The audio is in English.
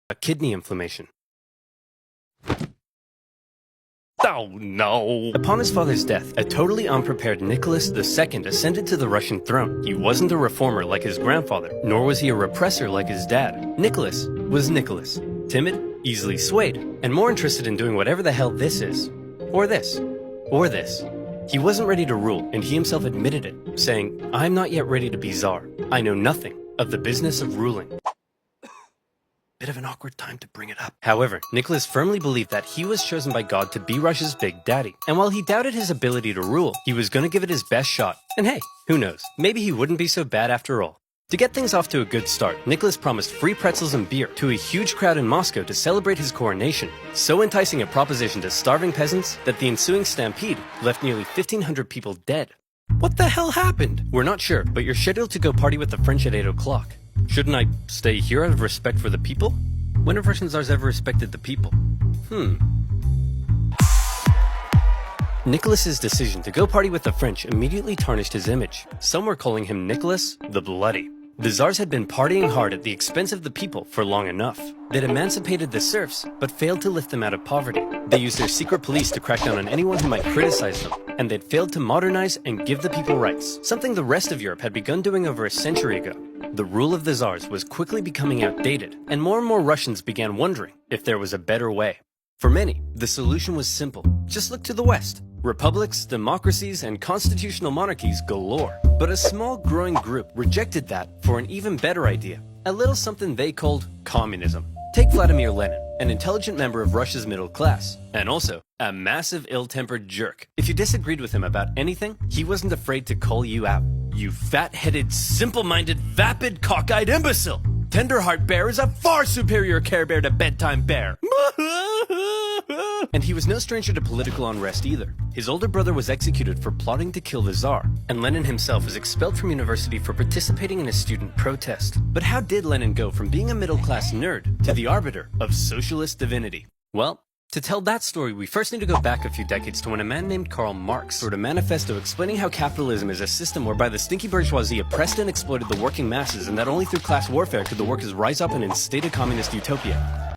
a kidney inflammation. Oh no! Upon his father's death, a totally unprepared Nicholas II ascended to the Russian throne. He wasn't a reformer like his grandfather, nor was he a repressor like his dad. Nicholas was Nicholas. Timid, easily swayed, and more interested in doing whatever the hell this is. Or this. Or this. He wasn't ready to rule, and he himself admitted it, saying, "I'm not yet ready to be Tsar. I know nothing of the business of ruling." Bit of an awkward time to bring it up. However, Nicholas firmly believed that he was chosen by God to be Russia's big daddy. And while he doubted his ability to rule, he was gonna give it his best shot. And hey, who knows? Maybe he wouldn't be so bad after all. To get things off to a good start, Nicholas promised free pretzels and beer to a huge crowd in Moscow to celebrate his coronation. So enticing a proposition to starving peasants that the ensuing stampede left nearly 1,500 people dead. What the hell happened? We're not sure, but you're scheduled to go party with the French at 8 o'clock. Shouldn't I stay here out of respect for the people? When have Russian czars ever respected the people? Nicholas's decision to go party with the French immediately tarnished his image. Some were calling him Nicholas the Bloody. The czars had been partying hard at the expense of the people for long enough. They'd emancipated the serfs, but failed to lift them out of poverty. They used their secret police to crack down on anyone who might criticize them, and they'd failed to modernize and give the people rights, something the rest of Europe had begun doing over a century ago. The rule of the czars was quickly becoming outdated, and more Russians began wondering if there was a better way. For many, the solution was simple. Just look to the West. Republics, democracies, and constitutional monarchies galore. But a small growing group rejected that for an even better idea, a little something they called communism. Take Vladimir Lenin, an intelligent member of Russia's middle class, and also a massive ill-tempered jerk. If you disagreed with him about anything, he wasn't afraid to call you out. You fat-headed, simple-minded, vapid, cockeyed imbecile! Tenderheart Bear is a far superior Care Bear to Bedtime Bear! And he was no stranger to political unrest either. His older brother was executed for plotting to kill the Tsar, and Lenin himself was expelled from university for participating in a student protest. But how did Lenin go from being a middle-class nerd to the arbiter of socialist divinity? Well, to tell that story, we first need to go back a few decades to when a man named Karl Marx wrote a manifesto explaining how capitalism is a system whereby the stinky bourgeoisie oppressed and exploited the working masses, and that only through class warfare could the workers rise up and instate a communist utopia.